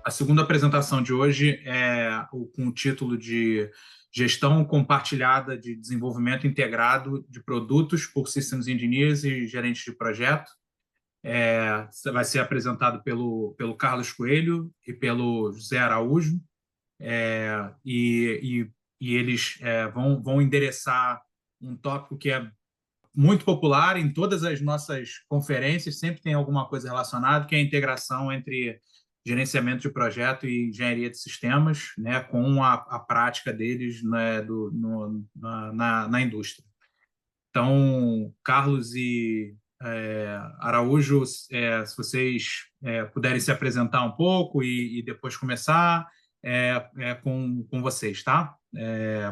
A segunda apresentação de hoje com o título de Gestão Compartilhada de Desenvolvimento Integrado de Produtos por Systems Engineers e Gerentes de Projeto. Vai ser apresentado pelo Carlos Coelho e pelo José Araújo, e eles vão endereçar um tópico que é muito popular em todas as nossas conferências, sempre tem alguma coisa relacionada, que é a integração entre gerenciamento de projeto e engenharia de sistemas, né, com a prática deles, né, na indústria. Então, Carlos e Araújo, se vocês puderem se apresentar um pouco e depois começar, com vocês, tá?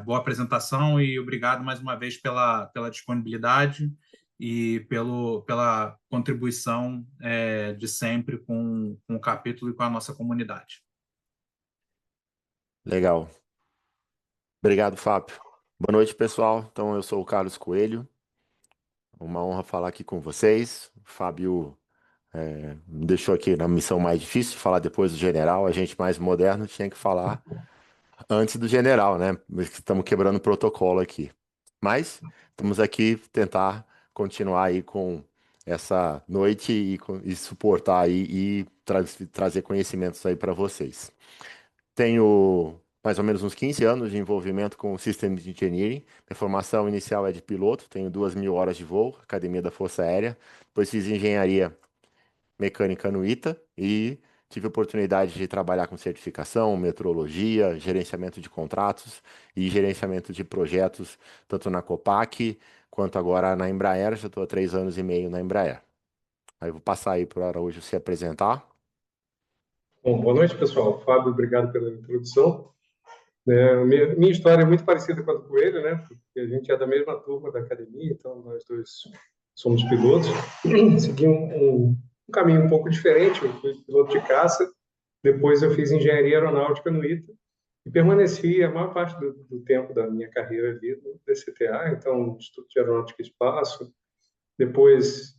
Boa apresentação e obrigado mais uma vez pela disponibilidade e pela contribuição de sempre com o capítulo e com a nossa comunidade. Legal. Obrigado, Fábio. Boa noite, pessoal. Então, eu sou o Carlos Coelho. Uma honra falar aqui com vocês. O Fábio me deixou aqui na missão mais difícil, falar depois do general. A gente mais moderno tinha que falar antes do general, né? Estamos quebrando o protocolo aqui. Mas estamos aqui tentar continuar aí com essa noite e suportar aí e trazer conhecimentos aí para vocês. Tenho mais ou menos uns 15 anos de envolvimento com o Systems Engineering. Minha formação inicial é de piloto, tenho 2.000 horas de voo, Academia da Força Aérea. Depois fiz engenharia mecânica no ITA e tive a oportunidade de trabalhar com certificação, metrologia, gerenciamento de contratos e gerenciamento de projetos, tanto na Copac quanto agora na Embraer. Já estou há 3 anos e meio na Embraer. Aí vou passar aí para o Araújo se apresentar. Bom, boa noite, pessoal. Fábio, obrigado pela introdução. Minha história é muito parecida com a do Coelho, né? Porque a gente é da mesma turma da academia, então nós dois somos pilotos. Segui um caminho um pouco diferente. Eu fui piloto de caça, depois eu fiz engenharia aeronáutica no ITA e permaneci a maior parte do tempo da minha carreira ali no DCTA, então Instituto de Aeronáutica e Espaço. Depois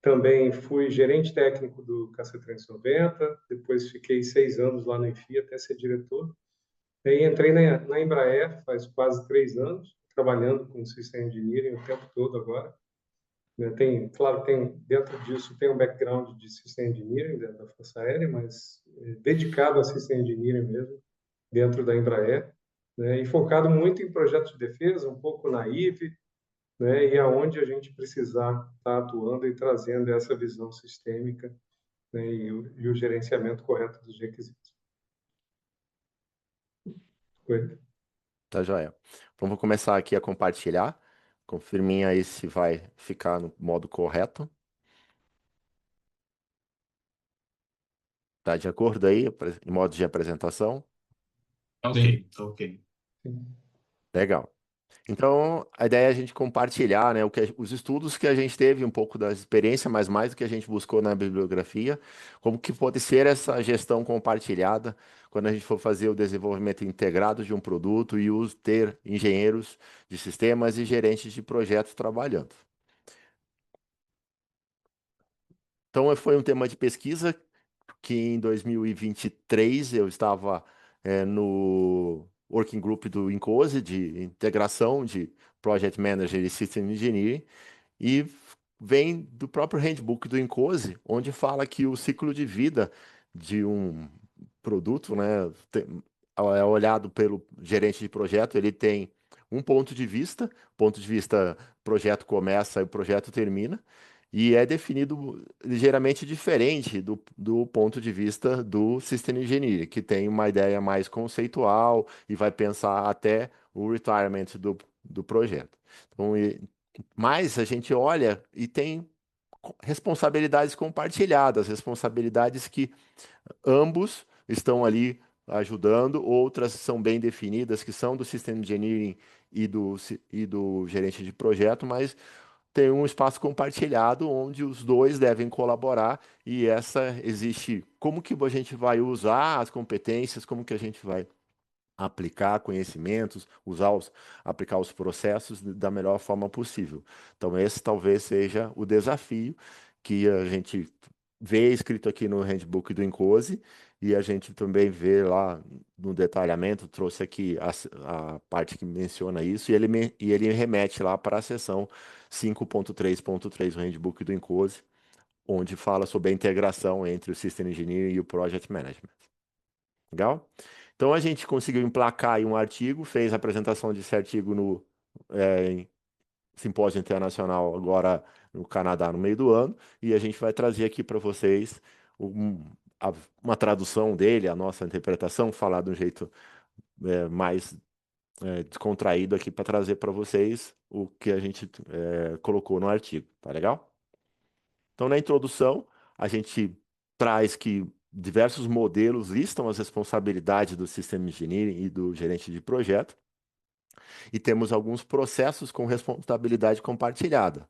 também fui gerente técnico do KC-390, depois fiquei 6 anos lá na EFI até ser diretor. Aí entrei na Embraer faz quase 3 anos, trabalhando com System Engineering o tempo todo agora. Claro, dentro disso tem um background de System Engineering dentro da Força Aérea, mas dedicado a System Engineering mesmo, dentro da Embraer, né, e focado muito em projetos de defesa, um pouco na IVE, né, e aonde a gente precisar estar atuando e trazendo essa visão sistêmica, né, e o gerenciamento correto dos requisitos. Tá, joia. Então, vou começar aqui a compartilhar. Confirmem aí se vai ficar no modo correto. Tá de acordo aí, em modo de apresentação? Ok, ok. Legal. Então, a ideia é a gente compartilhar, né, os estudos que a gente teve, um pouco da experiência, mas mais do que a gente buscou na bibliografia, como que pode ser essa gestão compartilhada quando a gente for fazer o desenvolvimento integrado de um produto e ter engenheiros de sistemas e gerentes de projetos trabalhando. Então, foi um tema de pesquisa que em 2023 eu estava no Working Group do INCOSE, de integração de Project Manager e System Engineering, e vem do próprio handbook do INCOSE, onde fala que o ciclo de vida de um produto, né, é olhado pelo gerente de projeto, ele tem um ponto de vista projeto começa e o projeto termina, e é definido ligeiramente diferente do ponto de vista do System Engineer, que tem uma ideia mais conceitual e vai pensar até o retirement do projeto. Então, mas a gente olha e tem responsabilidades compartilhadas, responsabilidades que ambos estão ali ajudando, outras são bem definidas, que são do System Engineering e do gerente de projeto, mas tem um espaço compartilhado onde os dois devem colaborar e existe como que a gente vai usar as competências, como que a gente vai aplicar conhecimentos, aplicar os processos da melhor forma possível. Então esse talvez seja o desafio que a gente vê escrito aqui no handbook do Incose, e a gente também vê lá no detalhamento, trouxe aqui a parte que menciona isso, e ele remete lá para a seção 5.3.3 do handbook do Incose, onde fala sobre a integração entre o System Engineering e o Project Management. Legal? Então a gente conseguiu emplacar aí um artigo, fez a apresentação desse artigo no Simpósio Internacional agora no Canadá no meio do ano, e a gente vai trazer aqui para vocês uma tradução dele, a nossa interpretação, falar de um jeito mais descontraído aqui para trazer para vocês o que a gente colocou no artigo, tá legal? Então, na introdução, a gente traz que diversos modelos listam as responsabilidades do System Engineering e do gerente de projeto, e temos alguns processos com responsabilidade compartilhada.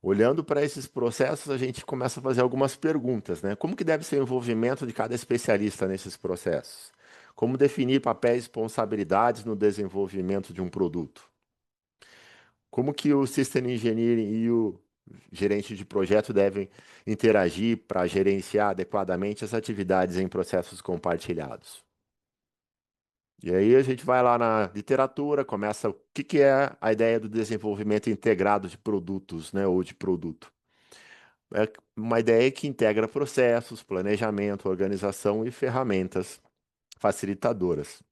Olhando para esses processos, a gente começa a fazer algumas perguntas, né? Como que deve ser o envolvimento de cada especialista nesses processos? Como definir papéis e responsabilidades no desenvolvimento de um produto? Como que o System Engineering e o gerente de projeto devem interagir para gerenciar adequadamente as atividades em processos compartilhados? E aí a gente vai lá na literatura, começa o que é a ideia do desenvolvimento integrado de produtos, né, ou de produto. É uma ideia que integra processos, planejamento, organização e ferramentas facilitadoras.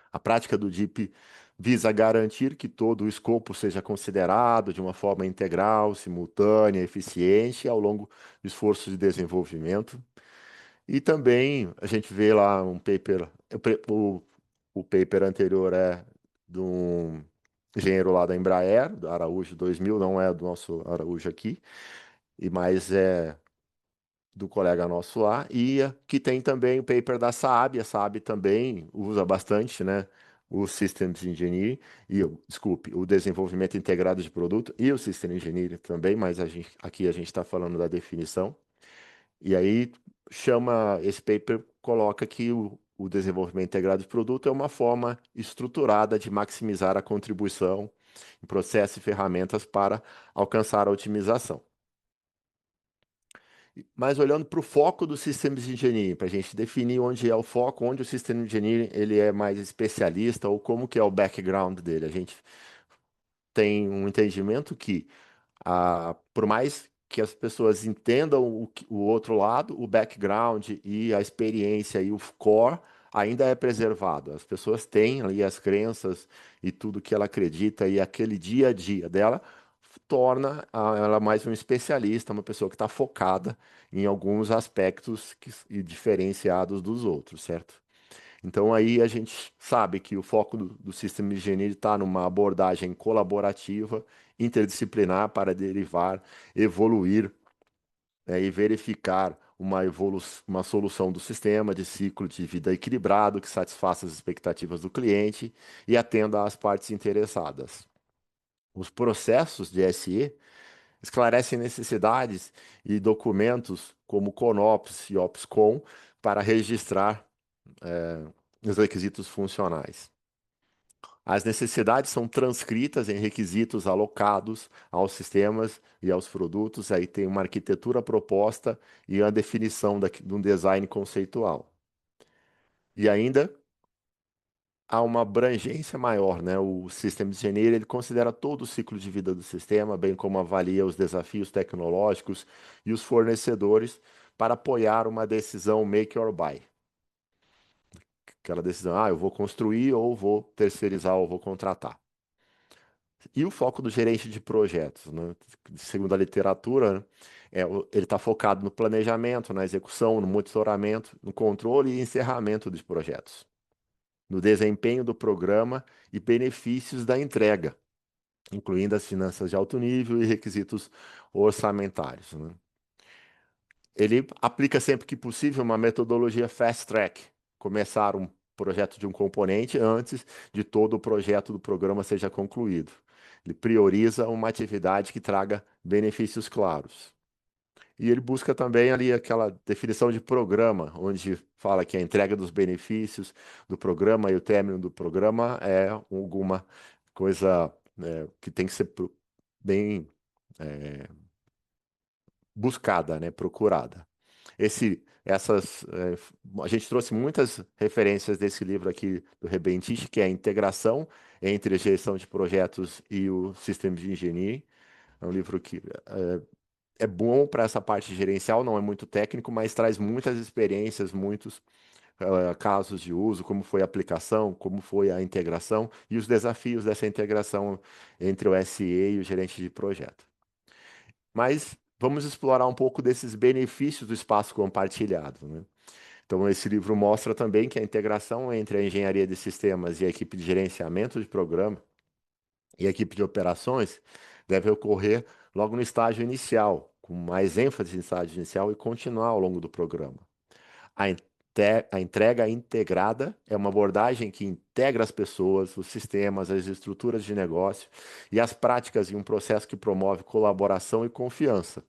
A prática do DIP visa garantir que todo o escopo seja considerado de uma forma integral, simultânea, eficiente ao longo do esforço de desenvolvimento. E também a gente vê lá um paper, o paper anterior é de um engenheiro lá da Embraer, do Araújo 2000, não é do nosso Araújo aqui, e mais do colega nosso lá, e que tem também o paper da Saab. A Saab também usa bastante, né, o Systems Engineering, desculpe, o desenvolvimento integrado de produto e o System Engineering também, mas aqui a gente está falando da definição. E aí esse paper coloca que o desenvolvimento integrado de produto é uma forma estruturada de maximizar a contribuição em processos e ferramentas para alcançar a otimização. Mas olhando para o foco do Systems Engineering, para a gente definir onde é o foco, onde o System Engineering ele é mais especialista ou como que é o background dele. A gente tem um entendimento que, por mais que as pessoas entendam o outro lado, o background e a experiência e o core ainda é preservado. As pessoas têm ali as crenças e tudo que ela acredita e aquele dia a dia dela torna ela mais um especialista, uma pessoa que está focada em alguns aspectos e diferenciados dos outros, certo? Então aí a gente sabe que o foco do System Engineering está numa abordagem colaborativa, interdisciplinar para derivar, evoluir, e verificar uma solução do sistema de ciclo de vida equilibrado que satisfaça as expectativas do cliente e atenda às partes interessadas. Os processos de SE esclarecem necessidades e documentos como CONOPS e OPSCOM para registrar os requisitos funcionais. As necessidades são transcritas em requisitos alocados aos sistemas e aos produtos. Aí tem uma arquitetura proposta e a definição de um design conceitual. E ainda há uma abrangência maior, né? O System Engineer ele considera todo o ciclo de vida do sistema, bem como avalia os desafios tecnológicos e os fornecedores para apoiar uma decisão make or buy. Aquela decisão, eu vou construir ou vou terceirizar ou vou contratar. E o foco do gerente de projetos, né? Segundo a literatura, né? Ele está focado no planejamento, na execução, no monitoramento, no controle e encerramento dos projetos, no desempenho do programa e benefícios da entrega, incluindo as finanças de alto nível e requisitos orçamentários, né? Ele aplica sempre que possível uma metodologia fast track, começar um projeto de um componente antes de todo o projeto do programa seja concluído. Ele prioriza uma atividade que traga benefícios claros. E ele busca também ali aquela definição de programa, onde fala que a entrega dos benefícios do programa e o término do programa é alguma coisa que tem que ser bem buscada, né, procurada. A gente trouxe muitas referências desse livro aqui do Rebentich, que é a integração entre a gestão de projetos e o sistema de engenharia. É um livro que é bom para essa parte gerencial, não é muito técnico, mas traz muitas experiências, muitos casos de uso, como foi a aplicação, como foi a integração e os desafios dessa integração entre o SE e o gerente de projeto. Mas vamos explorar um pouco desses benefícios do espaço compartilhado, né? Então, esse livro mostra também que a integração entre a engenharia de sistemas e a equipe de gerenciamento de programa e a equipe de operações deve ocorrer logo no estágio inicial, com mais ênfase no estágio inicial e continuar ao longo do programa. A entrega integrada é uma abordagem que integra as pessoas, os sistemas, as estruturas de negócio e as práticas em um processo que promove colaboração e confiança.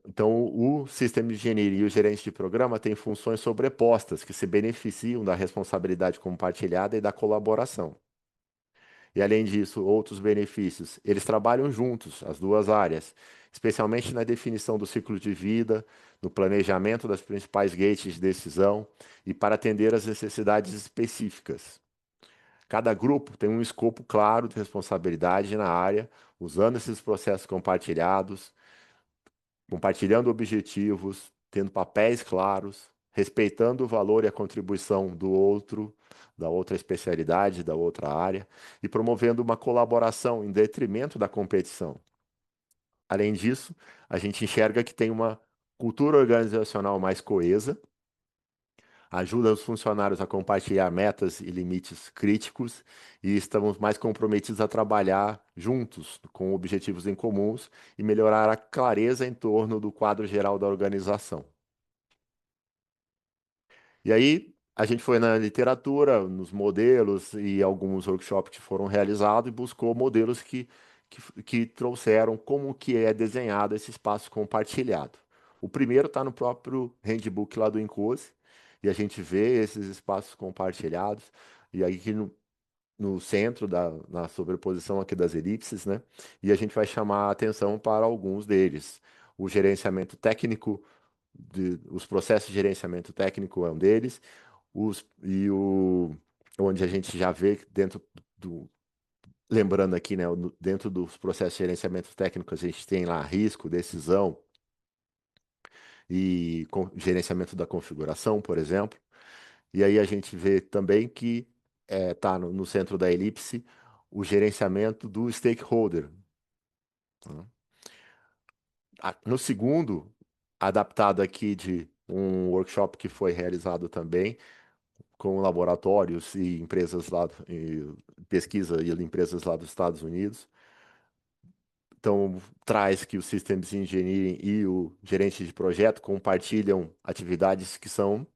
Então, o sistema de engenharia e o gerente de programa têm funções sobrepostas que se beneficiam da responsabilidade compartilhada e da colaboração. E, além disso, outros benefícios. Eles trabalham juntos, as duas áreas, especialmente na definição do ciclo de vida, no planejamento das principais gates de decisão e para atender às necessidades específicas. Cada grupo tem um escopo claro de responsabilidade na área, usando esses processos compartilhados, compartilhando objetivos, tendo papéis claros, respeitando o valor e a contribuição do outro, da outra especialidade, da outra área, e promovendo uma colaboração em detrimento da competição. Além disso, a gente enxerga que tem uma cultura organizacional mais coesa, ajuda os funcionários a compartilhar metas e limites críticos e estamos mais comprometidos a trabalhar juntos com objetivos em comuns e melhorar a clareza em torno do quadro geral da organização. E aí a gente foi na literatura, nos modelos e alguns workshops que foram realizados e buscou modelos que trouxeram como que é desenhado esse espaço compartilhado. O primeiro está no próprio handbook lá do Incose, e a gente vê esses espaços compartilhados, e aí que no centro, na sobreposição aqui das elipses, né? E a gente vai chamar a atenção para alguns deles. O gerenciamento técnico, os processos de gerenciamento técnico é um deles, onde a gente já vê dentro do. Lembrando aqui, né, dentro dos processos de gerenciamento técnico, a gente tem lá risco, decisão e gerenciamento da configuração, por exemplo. E aí a gente vê também que está no centro da elipse o gerenciamento do stakeholder. No segundo, adaptado aqui de um workshop que foi realizado também com laboratórios e empresas lá, pesquisa e empresas lá dos Estados Unidos. Então, traz que o Systems Engineering e o gerente de projeto compartilham atividades que são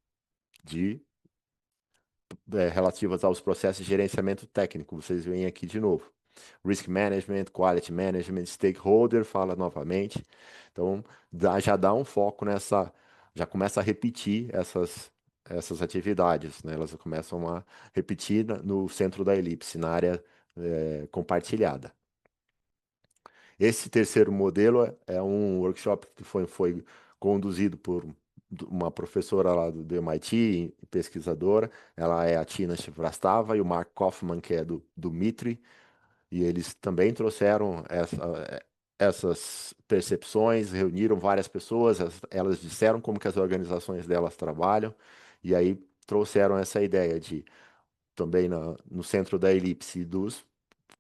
relativas aos processos de gerenciamento técnico. Vocês veem aqui de novo. Risk Management, Quality Management, Stakeholder, fala novamente. Então, já dá um foco nessa, já começa a repetir essas atividades, né? Elas começam a repetir no centro da elipse, na área compartilhada. Esse terceiro modelo é um workshop que foi conduzido por uma professora lá do MIT, pesquisadora. Ela é a Tina Shivrastava e o Mark Kaufman, que é do MITRE. E eles também trouxeram essas percepções, reuniram várias pessoas, elas disseram como que as organizações delas trabalham, e aí trouxeram essa ideia de, também no centro da elipse, dos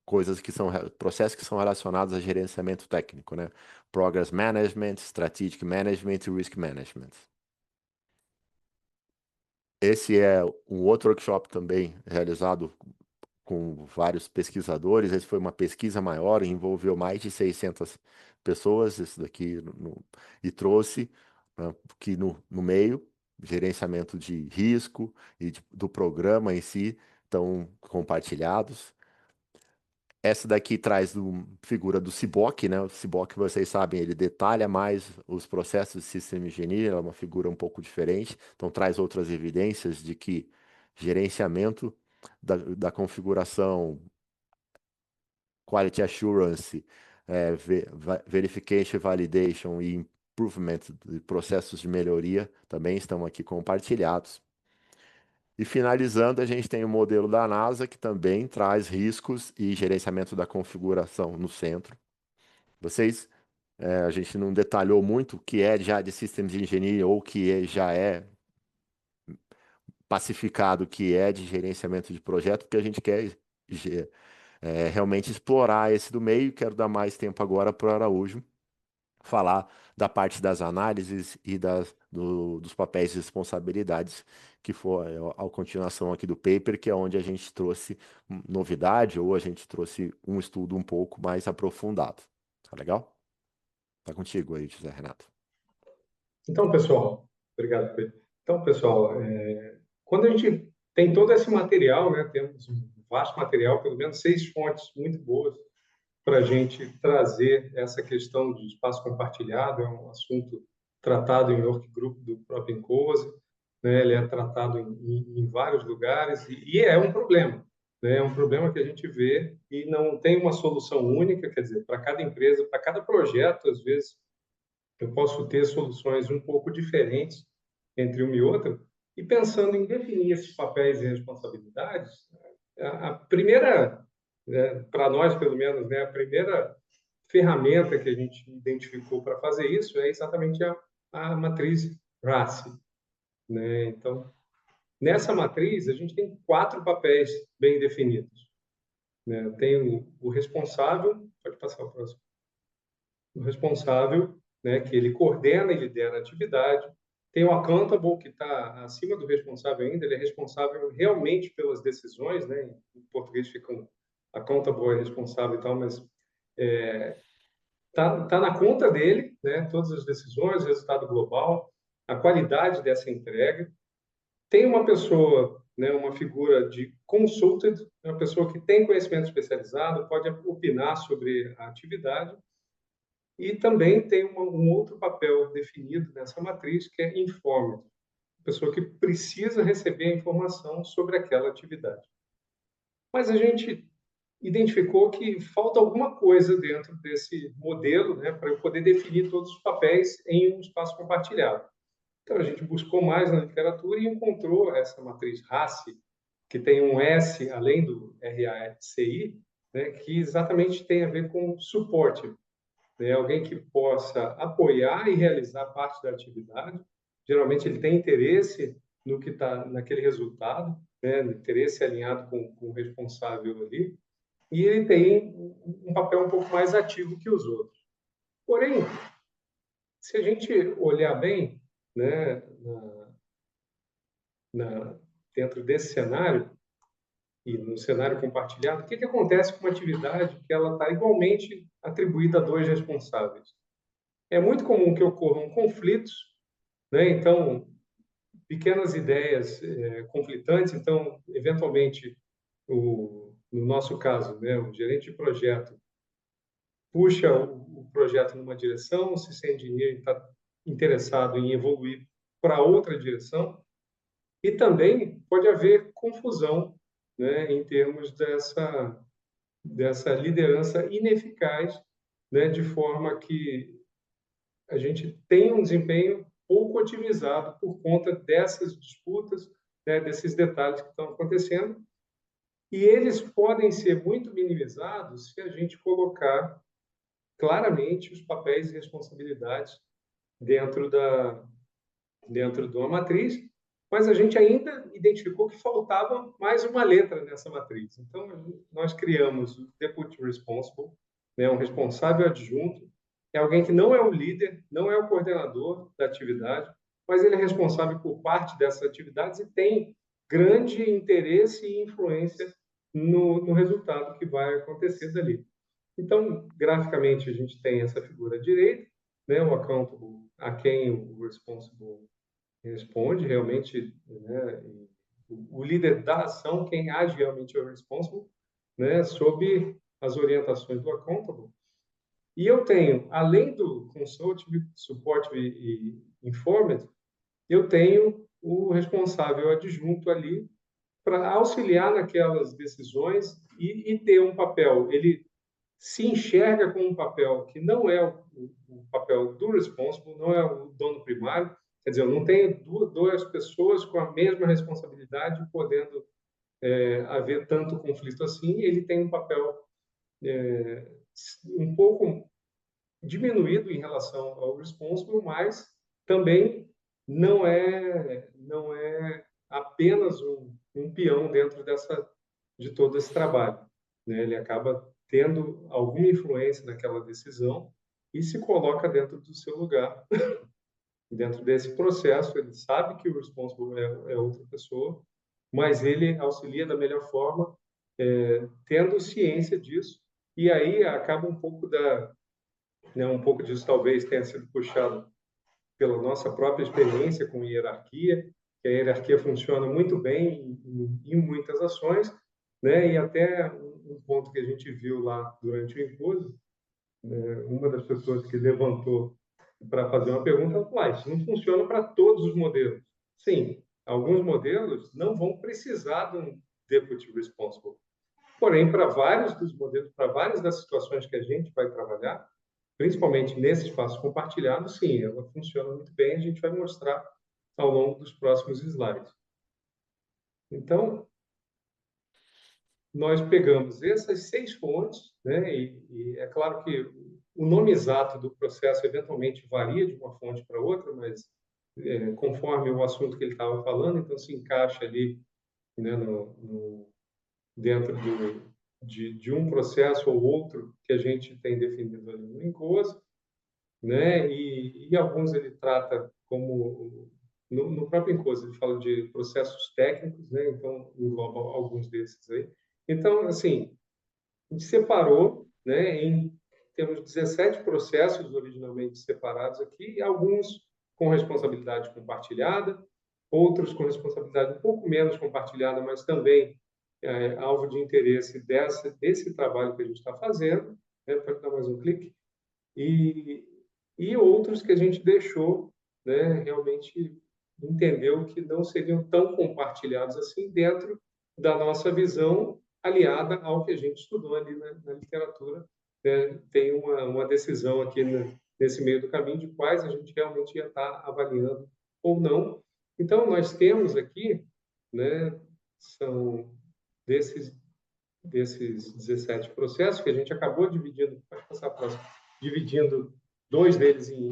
coisas que são processos que são relacionados a gerenciamento técnico, né? Progress Management, Strategic Management e Risk Management. Esse é um outro workshop também realizado com vários pesquisadores. Esse foi uma pesquisa maior, envolveu mais de 600 pessoas, esse daqui, e trouxe que no meio, gerenciamento de risco e do programa em si estão compartilhados. Essa daqui traz figura do CBOC, né? O CBOC, vocês sabem, ele detalha mais os processos de sistema engenharia, é uma figura um pouco diferente, então traz outras evidências de que gerenciamento da configuração, quality assurance, verification, validation e improvement de processos de melhoria também estão aqui compartilhados. E finalizando, a gente tem o modelo da NASA, que também traz riscos e gerenciamento da configuração no centro. A gente não detalhou muito o que é já de Systems Engineering ou o que já é pacificado, que é de gerenciamento de projeto, porque a gente quer realmente explorar esse do meio. Quero dar mais tempo agora para o Araújo falar da parte das análises e dos papéis e responsabilidades, que foi a continuação aqui do paper, que é onde a gente trouxe novidade ou a gente trouxe um estudo um pouco mais aprofundado. Tá legal? Tá contigo aí, José Renato. Então, pessoal, obrigado, Pedro. Então, pessoal, quando a gente tem todo esse material, né, temos um vasto material, pelo menos 6 fontes muito boas para a gente trazer essa questão de espaço compartilhado. É um assunto tratado em workgroup do próprio Encose, né? Ele é tratado em vários lugares e é um problema, né? É um problema que a gente vê e não tem uma solução única, quer dizer, para cada empresa, para cada projeto, às vezes, eu posso ter soluções um pouco diferentes entre uma e outra, e pensando em definir esses papéis e responsabilidades, a primeira, né, para nós pelo menos, né, a primeira ferramenta que a gente identificou para fazer isso é exatamente a matriz RACI, né? Então, nessa matriz, a gente tem 4 papéis bem definidos, né? Tem o responsável, pode passar o próximo, o responsável, né, que ele coordena e lidera a atividade. Tem o accountable, que está acima do responsável ainda, ele é responsável realmente pelas decisões, né? Em português fica accountable, é responsável e tal, mas tá na conta dele, né? Todas as decisões, o resultado global, a qualidade dessa entrega. Tem uma pessoa, né, uma figura de consultant, uma pessoa que tem conhecimento especializado, pode opinar sobre a atividade. E também tem um outro papel definido nessa matriz, que é informed, pessoa que precisa receber a informação sobre aquela atividade. Mas a gente identificou que falta alguma coisa dentro desse modelo, né, para eu poder definir todos os papéis em um espaço compartilhado. Então, a gente buscou mais na literatura e encontrou essa matriz RACI, que tem um S além do RACI, né, que exatamente tem a ver com suporte, né? Alguém que possa apoiar e realizar parte da atividade. Geralmente ele tem interesse no que está naquele resultado, né? Interesse alinhado com o responsável ali, e ele tem um papel um pouco mais ativo que os outros. Porém, se a gente olhar bem, né, dentro desse cenário e no cenário compartilhado, o que acontece com uma atividade que ela está igualmente atribuída a 2 responsáveis? É muito comum que ocorram conflitos, né? Então, pequenas ideias conflitantes. Então, eventualmente, no nosso caso, né, o gerente de projeto puxa o projeto numa direção, o System Engineer está interessado em evoluir para outra direção, e também pode haver confusão, né, em termos dessa liderança ineficaz, né, de forma que a gente tem um desempenho pouco otimizado por conta dessas disputas, né, desses detalhes que estão acontecendo. E eles podem ser muito minimizados se a gente colocar claramente os papéis e responsabilidades dentro de uma matriz, mas a gente ainda identificou que faltava mais uma letra nessa matriz. Então, nós criamos o Deputy Responsible, né, um responsável adjunto. É alguém que não é o líder, não é o coordenador da atividade, mas ele é responsável por parte dessas atividades e tem grande interesse e influência no resultado que vai acontecer dali. Então, graficamente, a gente tem essa figura à direita, né, o accountable, a quem o responsible responde realmente, né, o líder da ação, quem age realmente é o responsible, né, sob as orientações do accountable. E eu tenho, além do consultative, support e informed, eu tenho o responsável adjunto ali para auxiliar naquelas decisões e ter um papel. Ele se enxerga com um papel que não é o papel do responsible, não é o dono primário. Quer dizer, eu não tenho duas pessoas com a mesma responsabilidade podendo haver tanto conflito assim. Ele tem um papel um pouco diminuído em relação ao responsible, mas também não é apenas um peão dentro de todo esse trabalho, né? Ele acaba tendo alguma influência naquela decisão e se coloca dentro do seu lugar. Dentro desse processo, ele sabe que o responsible é outra pessoa, mas ele auxilia da melhor forma, tendo ciência disso. E aí acaba um pouco um pouco disso talvez tenha sido puxado pela nossa própria experiência com hierarquia, que a hierarquia funciona muito bem em muitas ações, né? E até um ponto que a gente viu lá durante o Inclusive, uma das pessoas que levantou para fazer uma pergunta, falou: isso não funciona para todos os modelos. Sim, alguns modelos não vão precisar de um deputy responsible. Porém, para vários dos modelos, para várias das situações que a gente vai trabalhar, principalmente nesse espaço compartilhado, sim, ela funciona muito bem. A gente vai mostrar ao longo dos próximos slides. Então, nós pegamos essas 6 fontes, né? E é claro que o nome exato do processo eventualmente varia de uma fonte para outra, mas conforme o assunto que ele estava falando, então se encaixa ali, né, dentro de um processo ou outro que a gente tem definido ali no Encose, né? E alguns ele trata como no próprio Encose ele fala de processos técnicos, né? Então engloba alguns desses aí. Então, assim, a gente separou, né? Temos 17 processos originalmente separados aqui, e alguns com responsabilidade compartilhada, outros com responsabilidade um pouco menos compartilhada, mas também alvo de interesse desse trabalho que a gente está fazendo, né? Pode dar mais um clique. E outros que a gente deixou, né? Realmente entendeu que não seriam tão compartilhados assim dentro da nossa visão, aliada ao que a gente estudou ali na literatura, né? Tem uma decisão aqui nesse meio do caminho de quais a gente realmente ia estar avaliando ou não. Então, nós temos aqui, né, são desses 17 processos que a gente acabou dividindo, pode passar a próxima, dividindo 2 deles em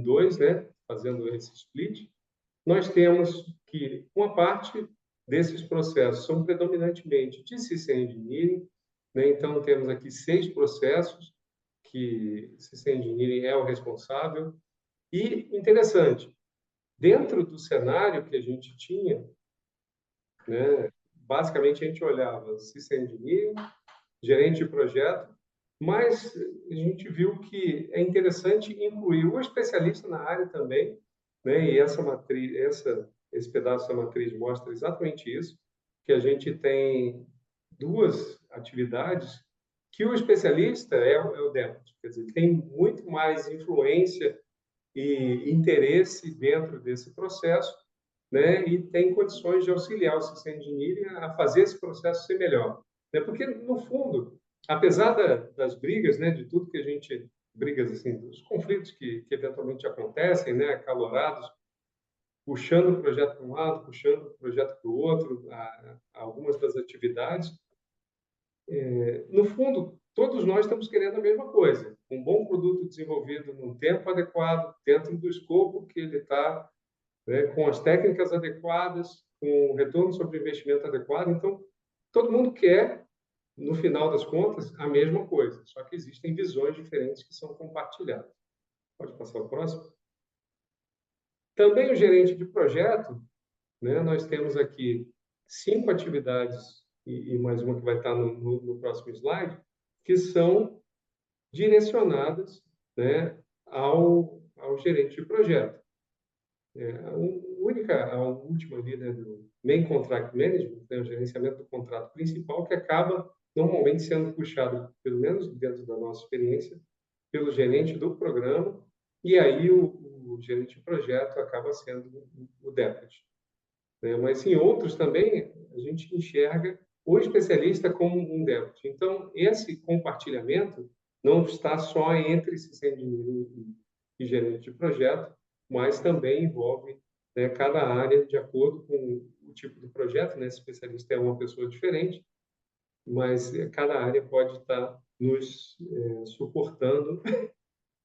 2, né, fazendo esse split. Nós temos que uma parte desses processos são predominantemente de System Engineering, né? Então temos aqui 6 processos que System Engineering é o responsável. E interessante, dentro do cenário que a gente tinha, né, basicamente a gente olhava System Engineering, gerente de projeto, mas a gente viu que é interessante incluir o especialista na área também, né? E essa matriz, esse pedaço da matriz mostra exatamente isso, que a gente tem 2 atividades que o especialista é o deputy, quer dizer, tem muito mais influência e interesse dentro desse processo, né? E tem condições de auxiliar o System Engineering a fazer esse processo ser melhor, né? Porque no fundo, apesar das brigas, né, de tudo que a gente brigas assim, dos conflitos que eventualmente acontecem, né, acalorados, puxando o projeto para um lado, puxando o projeto para o outro, algumas das atividades, no fundo, todos nós estamos querendo a mesma coisa, um bom produto desenvolvido num tempo adequado, dentro do escopo que ele está, né, com as técnicas adequadas, com o retorno sobre investimento adequado. Então, todo mundo quer, no final das contas, a mesma coisa, só que existem visões diferentes que são compartilhadas. Pode passar o próximo. Também o gerente de projeto, né, nós temos aqui 5 atividades, e mais uma que vai estar no próximo slide, que são direcionadas, né, ao gerente de projeto. A última ali, né, do Main Contract Management, né, o gerenciamento do contrato principal, que acaba normalmente sendo puxado, pelo menos dentro da nossa experiência, pelo gerente do programa, e aí o gerente de projeto acaba sendo o deputy, né? Mas em outros também a gente enxerga o especialista como um deputy. Então, esse compartilhamento não está só entre System Engineering e gerente de projeto, mas também envolve, né, cada área de acordo com o tipo do projeto, né? Esse especialista é uma pessoa diferente, mas cada área pode estar nos suportando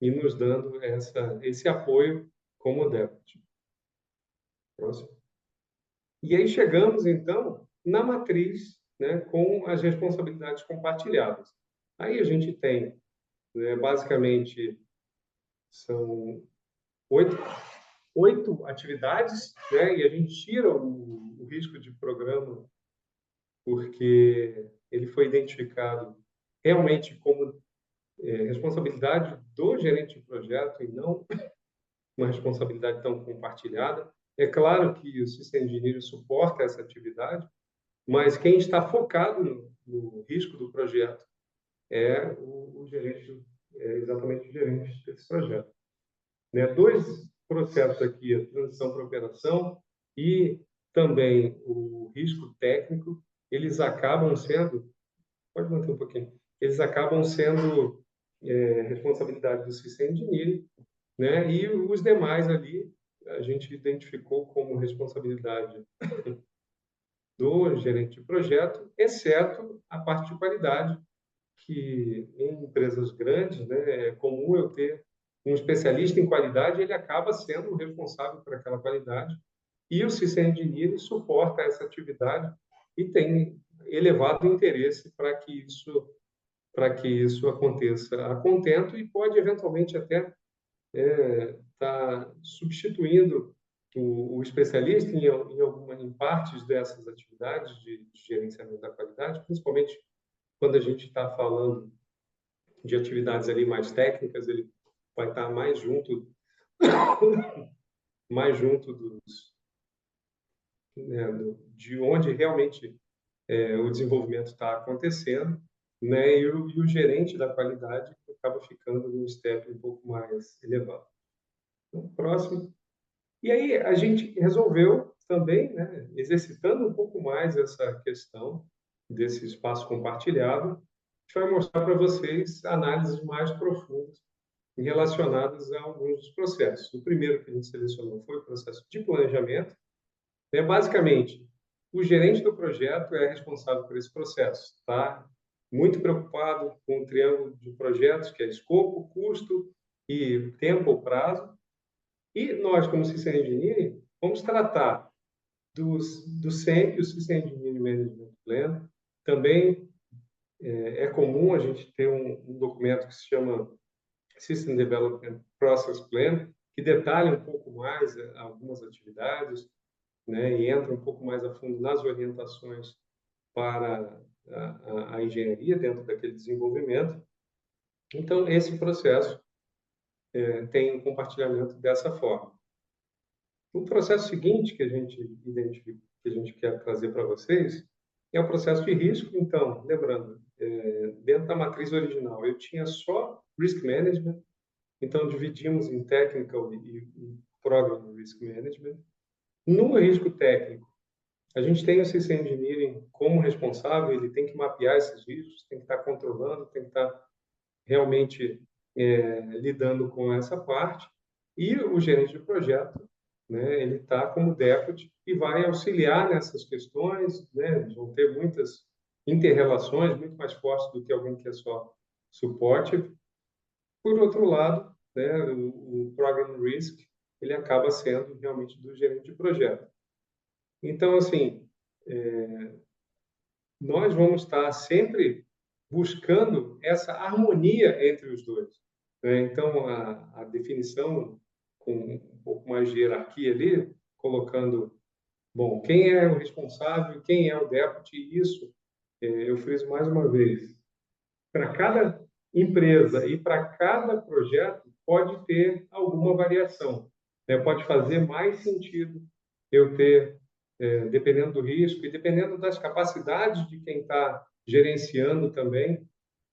e nos dando esse apoio como deputy. Próximo. E aí chegamos, então, na matriz, né, com as responsabilidades compartilhadas. Aí a gente tem, né, basicamente, são oito atividades, né, e a gente tira o risco de programa porque ele foi identificado realmente como responsabilidade do gerente de projeto e não uma responsabilidade tão compartilhada. É claro que o System Engineering suporta essa atividade, mas quem está focado no risco do projeto é o gerente, exatamente o gerente desse projeto. Né? Dois processos aqui, a transição para operação e também o risco técnico, eles acabam sendo, pode manter um pouquinho, eles acabam sendo responsabilidade do System Engineering, né? E os demais ali a gente identificou como responsabilidade do gerente de projeto, exceto a parte de qualidade, que em empresas grandes, né, é comum eu ter um especialista em qualidade, ele acaba sendo o responsável por aquela qualidade, e o System Engineering suporta essa atividade e tem elevado interesse para que isso aconteça a contento e pode eventualmente até estar substituindo o especialista em partes dessas atividades de gerenciamento da qualidade, principalmente quando a gente está falando de atividades ali mais técnicas, ele vai estar mais junto de onde realmente o desenvolvimento está acontecendo, né? E o gerente da qualidade acaba ficando num step um pouco mais elevado. Então, próximo. E aí a gente resolveu também, né, exercitando um pouco mais essa questão desse espaço compartilhado, a gente vai mostrar para vocês análises mais profundas relacionadas a alguns dos processos. O primeiro que a gente selecionou foi o processo de planejamento. Basicamente, o gerente do projeto é responsável por esse processo, tá? Muito preocupado com o triângulo de projetos, que é escopo, custo e tempo ou prazo. E nós, como System Engineering, vamos tratar do SEMP, o System Engineering Management Plan. Também é comum a gente ter um documento que se chama System Development Process Plan, que detalha um pouco mais algumas atividades, né, e entra um pouco mais a fundo nas orientações para a engenharia dentro daquele desenvolvimento. Então, esse processo tem um compartilhamento dessa forma. O processo seguinte que a gente identifica, que a gente quer trazer para vocês, é o processo de risco. Então, lembrando, dentro da matriz original, eu tinha só Risk Management, então dividimos em Technical e Program Risk Management. No risco técnico, a gente tem o System Engineering como responsável, ele tem que mapear esses riscos, tem que estar controlando, tem que estar realmente lidando com essa parte. E o gerente de projeto, né, ele está como deputy e vai auxiliar nessas questões, né, vão ter muitas inter-relações muito mais fortes do que alguém que é só suporte. Por outro lado, né, o Program Risk, ele acaba sendo realmente do gerente de projeto. Então, assim, nós vamos estar sempre buscando essa harmonia entre os dois, né? Então, a definição com um pouco mais de hierarquia ali, colocando, bom, quem é o responsável, quem é o deputy, isso, eu friso mais uma vez. Para cada empresa e para cada projeto, pode ter alguma variação, né? Pode fazer mais sentido eu ter, dependendo do risco e dependendo das capacidades de quem está gerenciando também,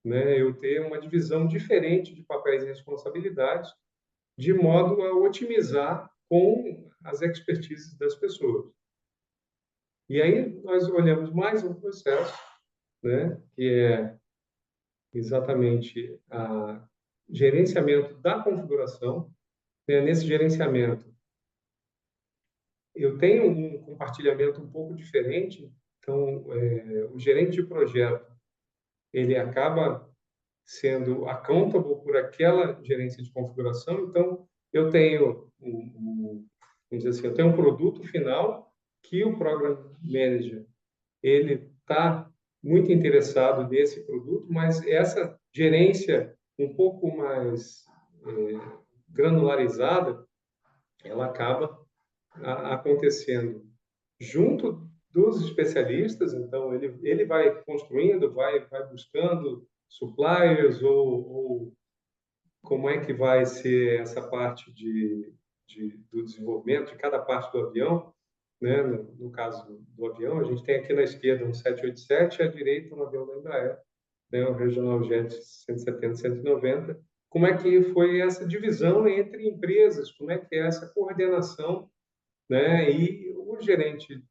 né? Eu ter uma divisão diferente de papéis e responsabilidades, de modo a otimizar com as expertises das pessoas. E aí nós olhamos mais um processo, né, que é exatamente a gerenciamento da configuração. Nesse gerenciamento, eu tenho um compartilhamento um pouco diferente. Então, o gerente de projeto, ele acaba sendo accountable por aquela gerência de configuração. Então, eu tenho vamos dizer assim, eu tenho um produto final que o Program Manager ele está muito interessado nesse produto, mas essa gerência um pouco mais granularizada, ela acaba acontecendo junto dos especialistas. Então, ele vai construindo, vai buscando suppliers ou como é que vai ser essa parte do desenvolvimento de cada parte do avião. Né? No caso do avião, a gente tem aqui na esquerda um 787 e à direita um avião da Embraer, né? O Regional Jet 170, 190. Como é que foi essa divisão entre empresas? Como é que é essa coordenação, né? E o gerente,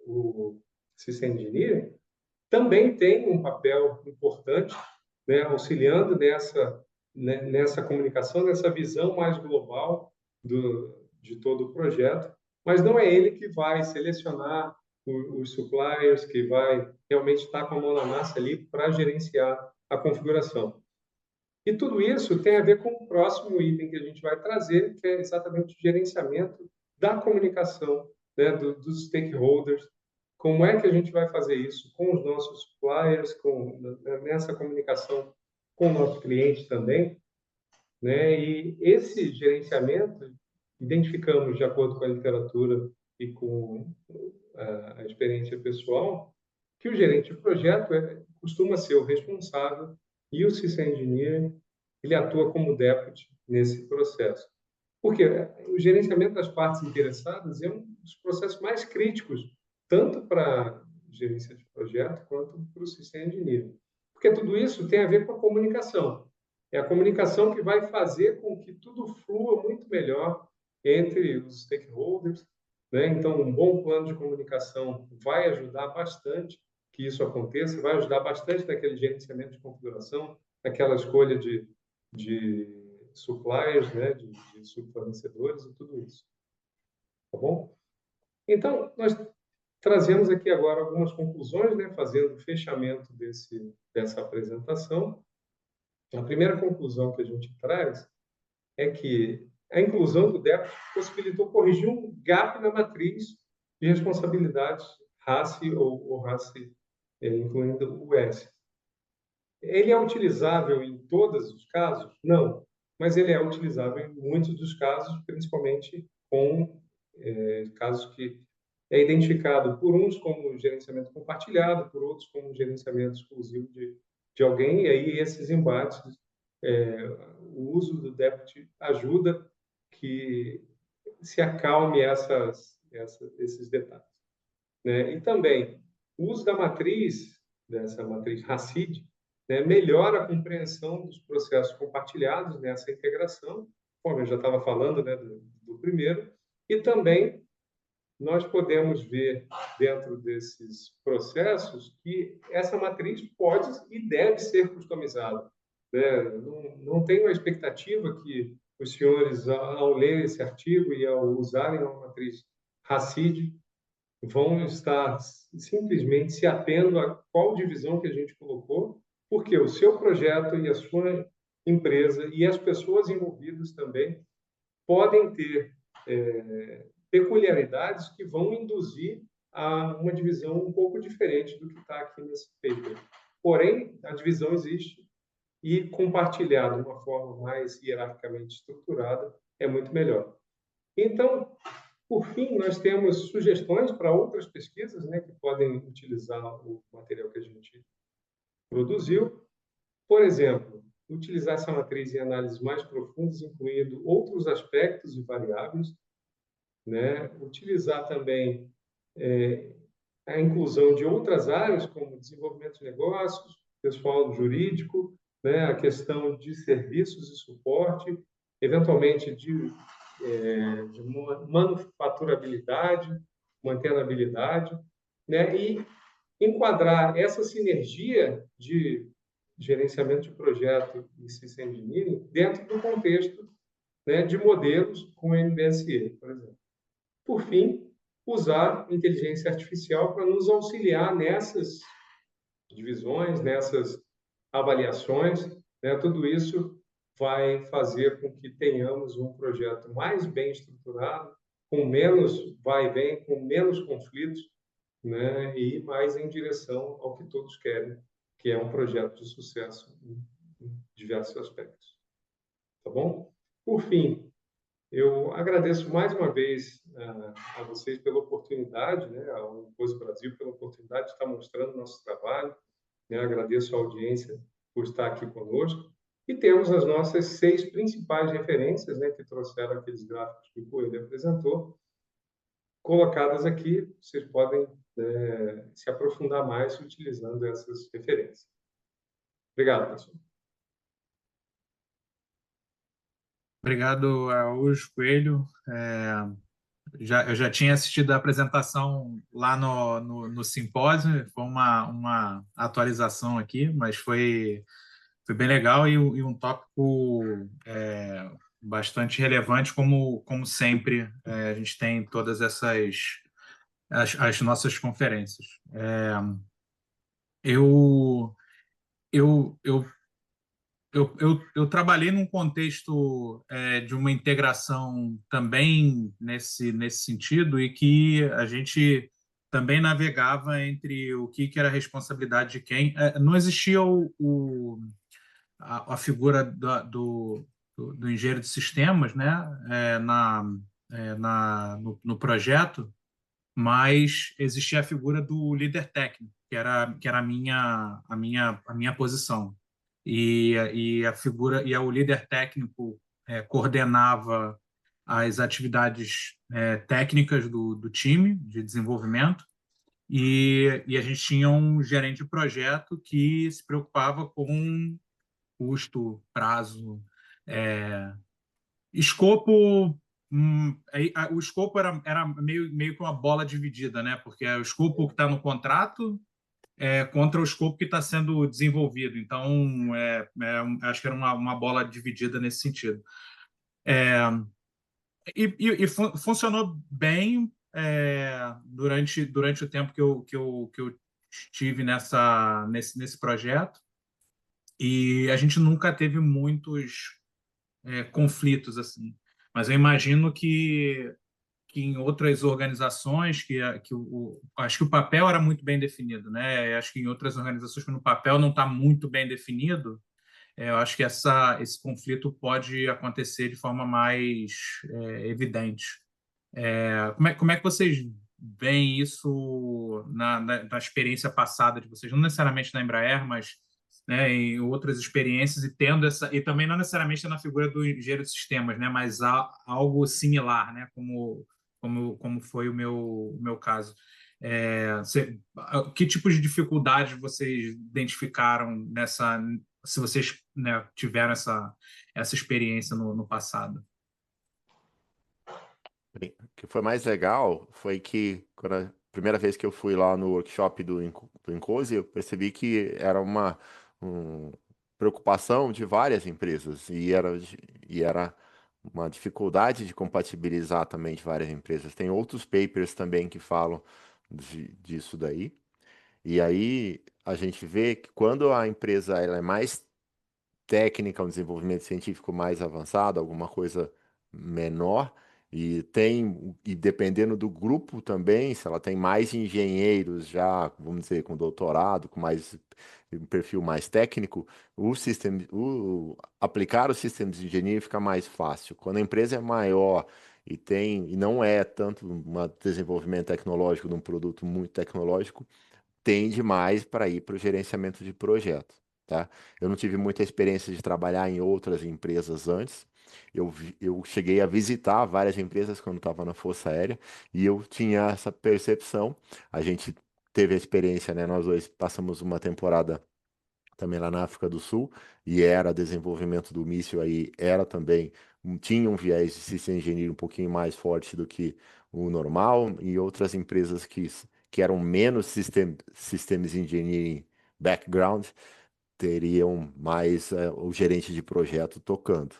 o System Engineer, também tem um papel importante, né? Auxiliando nessa comunicação, nessa visão mais global de todo o projeto, mas não é ele que vai selecionar os suppliers, que vai realmente estar com a mão na massa ali para gerenciar a configuração. E tudo isso tem a ver com o próximo item que a gente vai trazer, que é exatamente o gerenciamento da comunicação, né, dos stakeholders. Como é que a gente vai fazer isso com os nossos suppliers, nessa comunicação com o nosso cliente também, né? E esse gerenciamento, identificamos, de acordo com a literatura e com a experiência pessoal, que o gerente de projeto costuma ser o responsável e o System Engineer, ele atua como deputy nesse processo. Porque o gerenciamento das partes interessadas é um dos processos mais críticos, tanto para a gerência de projeto quanto para o System Engineer. Porque tudo isso tem a ver com a comunicação. É a comunicação que vai fazer com que tudo flua muito melhor entre os stakeholders, né? Então, um bom plano de comunicação vai ajudar bastante que isso aconteça, vai ajudar bastante naquele gerenciamento de configuração, naquela escolha de suppliers, né? de subfornecedores e tudo isso. Tá bom? Então, nós trazemos aqui agora algumas conclusões, né? Fazendo o fechamento dessa apresentação. A primeira conclusão que a gente traz é que a inclusão do DEPT possibilitou corrigir um gap na matriz de responsabilidades RACE ou RACE, incluindo o S. Ele é utilizável em todos os casos? Não, mas ele é utilizável em muitos dos casos, principalmente com casos que é identificado por uns como gerenciamento compartilhado, por outros como gerenciamento exclusivo de alguém, e aí esses embates, o uso do DEPT ajuda que se acalme esses detalhes, né? E também o uso da matriz, dessa matriz RACID, né, melhora a compreensão dos processos compartilhados nessa integração, como eu já estava falando, né, do primeiro, e também nós podemos ver dentro desses processos que essa matriz pode e deve ser customizada, né? Não tenho a expectativa que os senhores, ao ler esse artigo e ao usarem uma matriz RACID, vão estar simplesmente se atendo a qual divisão que a gente colocou, porque o seu projeto e a sua empresa e as pessoas envolvidas também podem ter peculiaridades que vão induzir a uma divisão um pouco diferente do que está aqui nesse paper. Porém, a divisão existe e compartilhar de uma forma mais hierarquicamente estruturada é muito melhor. Então, por fim, nós temos sugestões para outras pesquisas, né, que podem utilizar o material que a gente produziu. Por exemplo, utilizar essa matriz em análises mais profundas, incluindo outros aspectos e variáveis, né? Utilizar também a inclusão de outras áreas, como desenvolvimento de negócios, pessoal jurídico, né? A questão de serviços e suporte, eventualmente de manufaturabilidade, mantenabilidade, né, e enquadrar essa sinergia de gerenciamento de projeto e System Engineering dentro do contexto, né, de modelos com MBSE, por exemplo. Por fim, usar inteligência artificial para nos auxiliar nessas divisões, nessas avaliações, né? Tudo isso vai fazer com que tenhamos um projeto mais bem estruturado, com menos vai e vem, com menos conflitos, né? E mais em direção ao que todos querem, que é um projeto de sucesso em diversos aspectos. Tá bom? Por fim, eu agradeço mais uma vez a vocês pela oportunidade, né, ao Incose Brasil, pela oportunidade de estar mostrando nosso trabalho. Né? Agradeço a audiência por estar aqui conosco. E temos as nossas 6 principais referências, né, que trouxeram aqueles gráficos que o Coelho apresentou, colocadas aqui. Vocês podem se aprofundar mais utilizando essas referências. Obrigado, pessoal. Obrigado, Araújo Coelho. Eu já tinha assistido a apresentação lá no simpósio, foi uma atualização aqui, mas foi bem legal e um tópico bastante relevante, como sempre a gente tem em todas as nossas conferências. Eu, eu, eu eu trabalhei num contexto de uma integração também nesse sentido e que a gente também navegava entre o que era a responsabilidade de quem. Não existia a figura do engenheiro de sistemas, né, no projeto, mas existia a figura do líder técnico, que era a minha posição. E a figura o líder técnico coordenava as atividades técnicas do time de desenvolvimento e a gente tinha um gerente de projeto que se preocupava com custo, prazo, escopo. O escopo era meio que uma bola dividida, né? Porque é o escopo que está no contrato contra o escopo que está sendo desenvolvido. Então, acho que era uma bola dividida nesse sentido. E funcionou bem durante o tempo que eu estive nesse projeto. E a gente nunca teve muitos conflitos assim. Mas eu imagino que em outras organizações acho que o papel era muito bem definido, né? Acho que em outras organizações quando o papel não está muito bem definido, eu acho que esse conflito pode acontecer de forma mais evidente. Como é que vocês veem isso na experiência passada de vocês? Não necessariamente na Embraer, mas em outras experiências e tendo e também não necessariamente na figura do engenheiro de sistemas, né? Mas algo similar, né? Como foi o meu caso. Que tipo de dificuldades vocês identificaram se vocês, né, tiveram essa experiência no passado? O que foi mais legal foi que, quando a primeira vez que eu fui lá no workshop do Incose, eu percebi que era uma preocupação de várias empresas e era uma dificuldade de compatibilizar também de várias empresas. Tem outros papers também que falam disso daí. E aí a gente vê que quando a empresa ela é mais técnica, um desenvolvimento científico mais avançado, alguma coisa menor, e dependendo do grupo também, se ela tem mais engenheiros já, vamos dizer, com doutorado, com um perfil mais técnico, aplicar o sistema de engenharia fica mais fácil. Quando a empresa é maior e não é tanto um desenvolvimento tecnológico de um produto muito tecnológico, tende mais para ir para o gerenciamento de projetos. Tá? Eu não tive muita experiência de trabalhar em outras empresas antes. Eu cheguei a visitar várias empresas quando estava na Força Aérea e eu tinha essa percepção. A gente teve a experiência, né? Nós dois passamos uma temporada também lá na África do Sul e era desenvolvimento do míssil aí, era também, tinha um viés de sistema de engenharia um pouquinho mais forte do que o normal e outras empresas que eram menos systems engineering background, teriam mais o gerente de projeto tocando.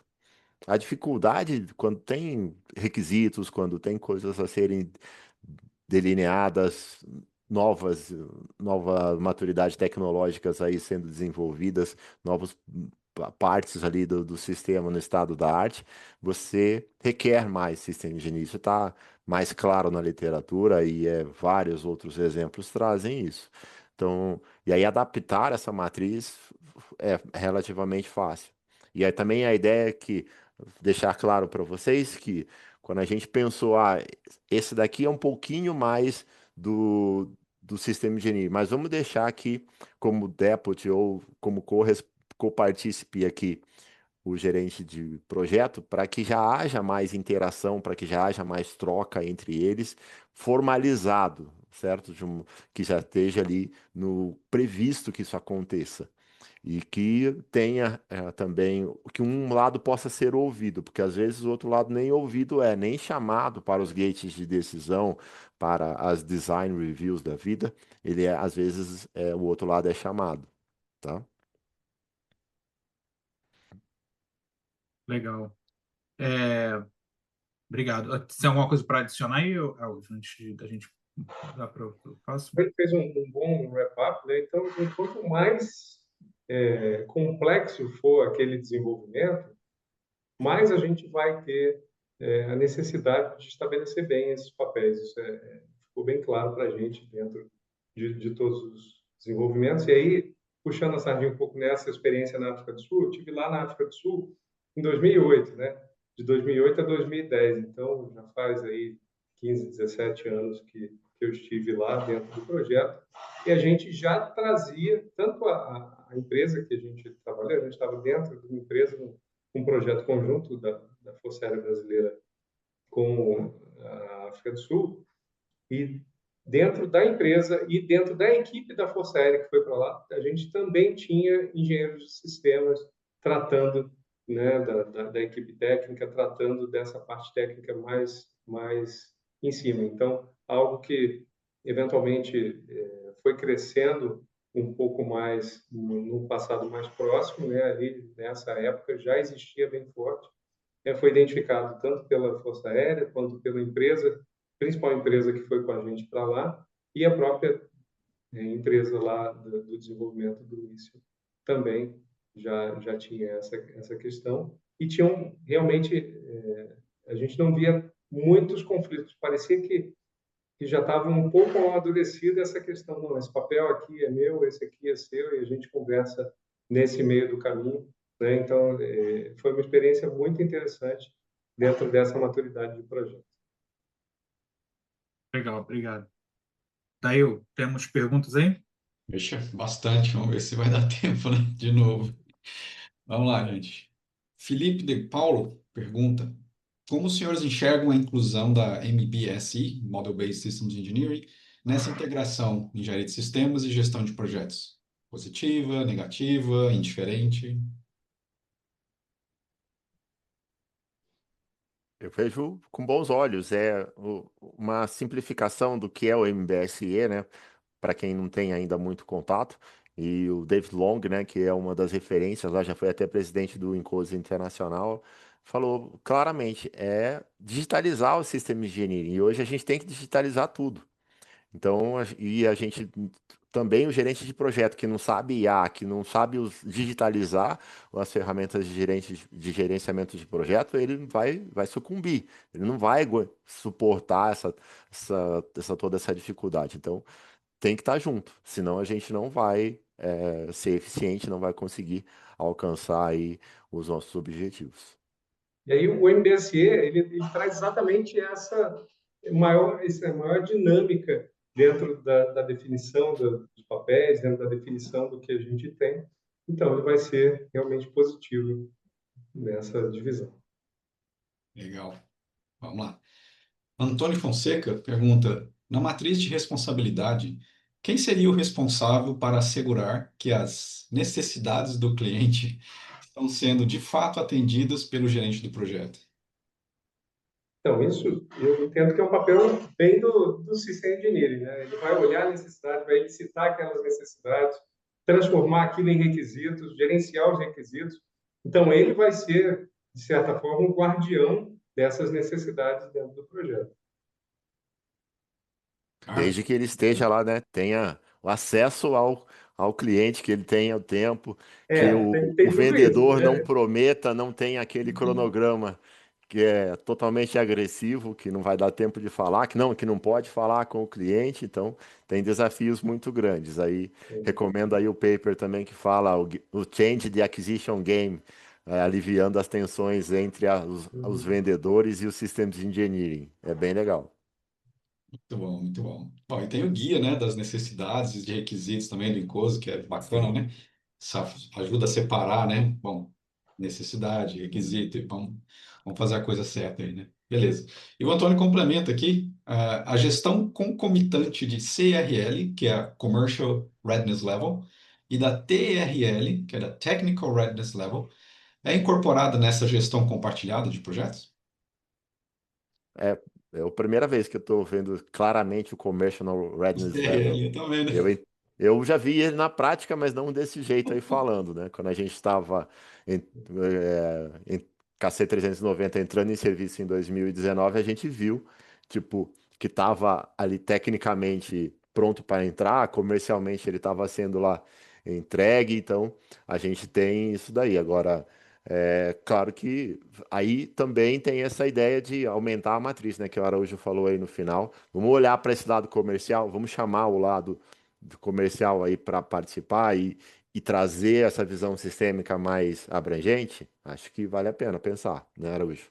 A dificuldade, quando tem requisitos, quando tem coisas a serem delineadas, novas, nova maturidade tecnológicas aí sendo desenvolvidas, novas partes ali do sistema no estado da arte, você requer mais sistema engenharia. Isso está mais claro na literatura e vários outros exemplos trazem isso. Então, e aí adaptar essa matriz é relativamente fácil. E aí também a ideia é que deixar claro para vocês que quando a gente pensou, esse daqui é um pouquinho mais do sistema de engenharia, mas vamos deixar aqui como deputy ou como co-partícipe aqui o gerente de projeto para que já haja mais interação, para que já haja mais troca entre eles, formalizado, certo? Que já esteja ali no previsto que isso aconteça. E que tenha também que um lado possa ser ouvido, porque às vezes o outro lado nem ouvido nem chamado para os gates de decisão, para as design reviews da vida, ele às vezes o outro lado é chamado, tá? Legal. É, obrigado. Tem alguma coisa para adicionar aí, Elvis, antes da gente dar para o próximo? Ele fez um bom wrap-up, né? Então, quanto mais complexo for aquele desenvolvimento, mais a gente vai ter a necessidade de estabelecer bem esses papéis. Isso ficou bem claro para a gente dentro de todos os desenvolvimentos. E aí, puxando a sardinha um pouco nessa experiência na África do Sul, eu estive lá na África do Sul em 2008, né? De 2008 a 2010. Então, já faz aí 15, 17 anos que eu estive lá dentro do projeto. E a gente já trazia, tanto a empresa que a gente trabalha, a gente estava dentro de uma empresa, um projeto conjunto da Força Aérea Brasileira com a África do Sul, e dentro da empresa e dentro da equipe da Força Aérea que foi para lá, a gente também tinha engenheiros de sistemas tratando, né, da equipe técnica, tratando dessa parte técnica mais em cima. Então, algo que eventualmente foi crescendo um pouco mais no passado mais próximo, né, ali nessa época já existia bem forte, foi identificado tanto pela Força Aérea quanto pela empresa, principal empresa que foi com a gente para lá, e a própria empresa lá do desenvolvimento do míssil também já tinha essa questão. E tinham realmente, a gente não via muitos conflitos, parecia que já estava um pouco amadurecida essa questão, não, esse papel aqui é meu, esse aqui é seu, e a gente conversa nesse meio do caminho, né? Então, foi uma experiência muito interessante dentro dessa maturidade de projeto. Legal, obrigado. Daí, temos perguntas aí? Deixa bastante, vamos ver se vai dar tempo, né? De novo. Vamos lá, gente. Felipe de Paulo pergunta: como os senhores enxergam a inclusão da MBSE, Model Based Systems Engineering, nessa integração engenharia de sistemas e gestão de projetos? Positiva, negativa, indiferente? Eu vejo com bons olhos. Uma simplificação do que é o MBSE, né? Para quem não tem ainda muito contato. E o David Long, né, que é uma das referências, lá já foi até presidente do INCOSE Internacional, falou claramente, digitalizar o sistema de engenharia. E hoje a gente tem que digitalizar tudo. Então, e a gente também o gerente de projeto que não sabe IA, que não sabe digitalizar as ferramentas de gerenciamento de projeto, ele vai sucumbir. Ele não vai suportar toda essa dificuldade. Então, tem que estar junto, senão a gente não vai ser eficiente, não vai conseguir alcançar aí os nossos objetivos. E aí o MBSE, ele traz exatamente essa maior dinâmica dentro da definição dos papéis, dentro da definição do que a gente tem. Então, ele vai ser realmente positivo nessa divisão. Legal. Vamos lá. Antônio Fonseca pergunta: na matriz de responsabilidade, quem seria o responsável para assegurar que as necessidades do cliente estão sendo de fato atendidas pelo gerente do projeto? Então, isso eu entendo que é um papel bem do System Engineering, né? Ele vai olhar a necessidade, vai licitar aquelas necessidades, transformar aquilo em requisitos, gerenciar os requisitos. Então, ele vai ser, de certa forma, um guardião dessas necessidades dentro do projeto. Cara, Desde que ele esteja lá, né? Tenha o acesso ao cliente, que ele tenha o tempo, que o Tem tudo isso, vendedor não né? prometa, não tenha aquele cronograma que é totalmente agressivo, que não vai dar tempo de falar, que não pode falar com o cliente, então tem desafios muito grandes. Aí recomendo aí o paper também que fala o Change the Acquisition Game, aliviando as tensões entre os vendedores e os Systems Engineering. É bem legal. muito bom, muito bom. Bom, e tem o guia, né, das necessidades e de requisitos também do Encose, que é bacana, Sim. né? Ajuda a separar, né? Bom, necessidade, requisito, e vamos fazer a coisa certa aí, né? Beleza. E o Antônio complementa aqui a gestão concomitante de CRL, que é a Commercial Readiness Level, e da TRL, que é da Technical Readiness Level, é incorporada nessa gestão compartilhada de projetos? É, é a primeira vez que eu estou vendo claramente o Commercial Readiness Level. TRL também, né? Eu, en- eu já vi ele na prática, mas não desse jeito aí falando, né? Quando a gente estava em KC390 entrando em serviço em 2019, a gente viu, tipo, que estava ali tecnicamente pronto para entrar, comercialmente ele estava sendo lá entregue, então a gente tem isso daí. Agora, claro que aí também tem essa ideia de aumentar a matriz, né? Que o Araújo falou aí no final. Vamos olhar para esse lado comercial, vamos chamar o lado do comercial aí para participar e trazer essa visão sistêmica mais abrangente. Acho que vale a pena pensar, né, Araújo?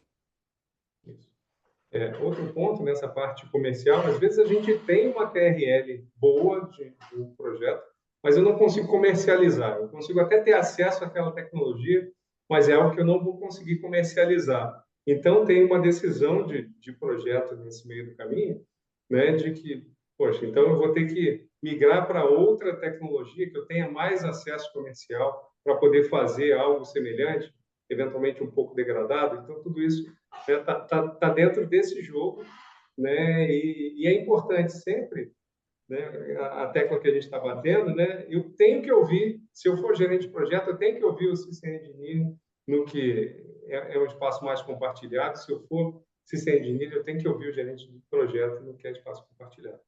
Outro ponto nessa parte comercial, às vezes a gente tem uma TRL boa de um projeto, mas eu não consigo comercializar. Eu consigo até ter acesso àquela tecnologia, mas é algo que eu não vou conseguir comercializar. Então, tem uma decisão de projeto nesse meio do caminho, né, de que, poxa, então eu vou ter que migrar para outra tecnologia que eu tenha mais acesso comercial para poder fazer algo semelhante, eventualmente um pouco degradado. Então, tudo isso tá dentro desse jogo, né? E é importante sempre, né? A tecla que a gente está batendo, né? Eu tenho que ouvir, se eu for gerente de projeto, eu tenho que ouvir o System Engineering no que é um espaço mais compartilhado. Se eu for System Engineer, eu tenho que ouvir o gerente de projeto no que é espaço compartilhado.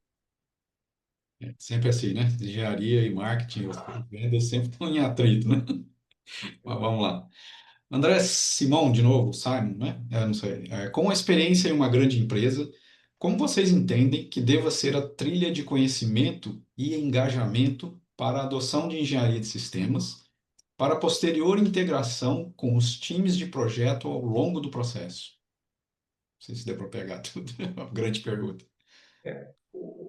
É sempre assim, né? Engenharia e marketing, as vendas sempre estão em atrito, né? Mas vamos lá. André Simão, de novo, Simon, né? Eu não sei. Com a experiência em uma grande empresa, como vocês entendem que deva ser a trilha de conhecimento e engajamento para a adoção de engenharia de sistemas, para a posterior integração com os times de projeto ao longo do processo? Não sei se deu para pegar tudo. É uma grande pergunta.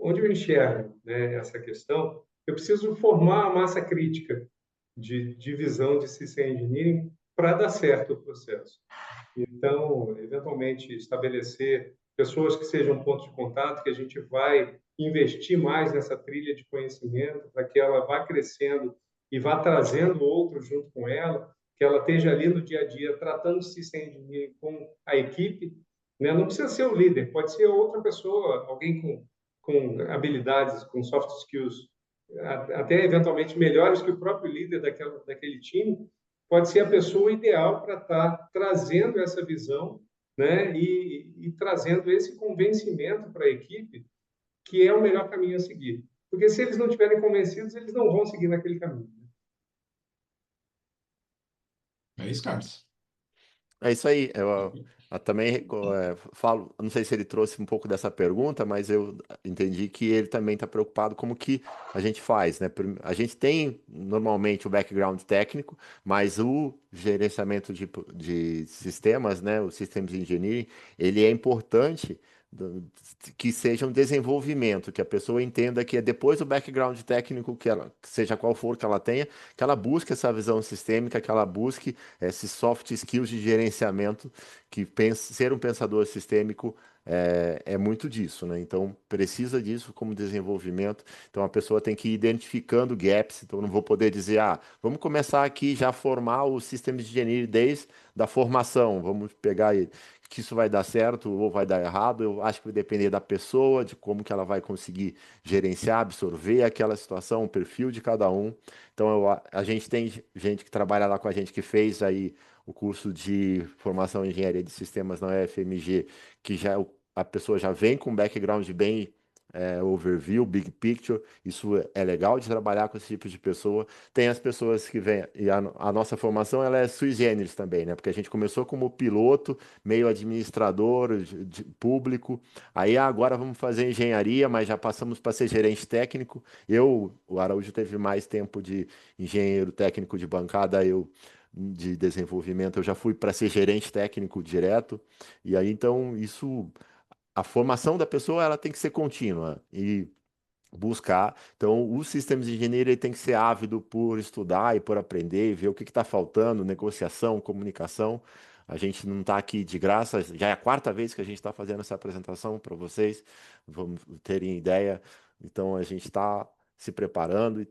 Onde eu enxergo, né, essa questão, eu preciso formar a massa crítica de divisão de System Engineering para dar certo o processo. Então, eventualmente, estabelecer pessoas que sejam pontos de contato, que a gente vai investir mais nessa trilha de conhecimento, para que ela vá crescendo e vá trazendo outros junto com ela, que ela esteja ali no dia a dia tratando de System Engineering com a equipe, né? Não precisa ser o líder, pode ser outra pessoa, alguém com habilidades, com soft skills, até eventualmente melhores que o próprio líder daquele time, pode ser a pessoa ideal para estar trazendo essa visão, né, e trazendo esse convencimento para a equipe que é o melhor caminho a seguir. Porque se eles não estiverem convencidos, eles não vão seguir naquele caminho. É isso, Carlos. É isso aí. Eu também falo, não sei se ele trouxe um pouco dessa pergunta, mas eu entendi que ele também está preocupado como que a gente faz, né? A gente tem normalmente o background técnico, mas o gerenciamento de sistemas, né? O Systems Engineering, ele é importante que seja um desenvolvimento, que a pessoa entenda que é depois do background técnico, seja qual for que ela tenha, que ela busque essa visão sistêmica, que ela busque esses soft skills de gerenciamento, que ser um pensador sistêmico é muito disso, né? Então, precisa disso como desenvolvimento. Então, a pessoa tem que ir identificando gaps. Então, não vou poder dizer, vamos começar aqui já a formar o Systems Engineering desde da formação, vamos pegar ele. que isso vai dar certo ou vai dar errado. Eu acho que vai depender da pessoa, de como que ela vai conseguir gerenciar, absorver aquela situação, o perfil de cada um. Então, a gente tem gente que trabalha lá com a gente que fez aí o curso de formação em engenharia de sistemas na UFMG, que já a pessoa já vem com um background bem overview, big picture. Isso é legal de trabalhar com esse tipo de pessoa. Tem as pessoas que vêm, e a nossa formação ela é sui generis também, né? Porque a gente começou como piloto, meio administrador de público, aí agora vamos fazer engenharia, mas já passamos para ser gerente técnico. O Araújo teve mais tempo de engenheiro técnico de bancada, eu de desenvolvimento, eu já fui para ser gerente técnico direto, e aí então isso, a formação da pessoa ela tem que ser contínua e buscar. Então, o sistemas de engenharia ele tem que ser ávido por estudar e por aprender e ver o que está faltando, negociação, comunicação. A gente não está aqui de graça, já é a quarta vez que a gente está fazendo essa apresentação para vocês, vamos terem ideia. Então, a gente está se preparando e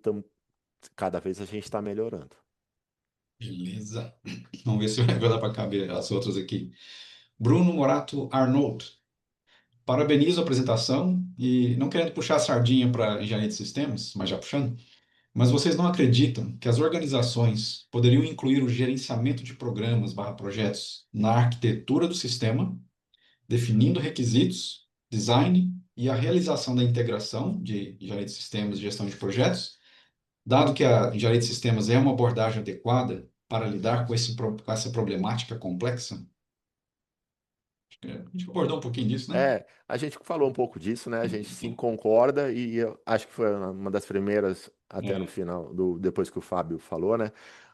cada vez a gente está melhorando. Beleza. Vamos ver se vai dar para caber as outras aqui. Bruno Morato Arnold. Parabenizo a apresentação e não querendo puxar a sardinha para engenharia de sistemas, mas já puxando, mas vocês não acreditam que as organizações poderiam incluir o gerenciamento de programas barra projetos na arquitetura do sistema, definindo requisitos, design e a realização da integração de engenharia de sistemas e gestão de projetos, dado que a engenharia de sistemas é uma abordagem adequada para lidar com com essa problemática complexa? A gente abordou um pouquinho disso, né? A gente falou um pouco disso, né? A gente sim concorda e eu acho que foi uma das primeiras, até no É, final, depois que o Fábio falou, né?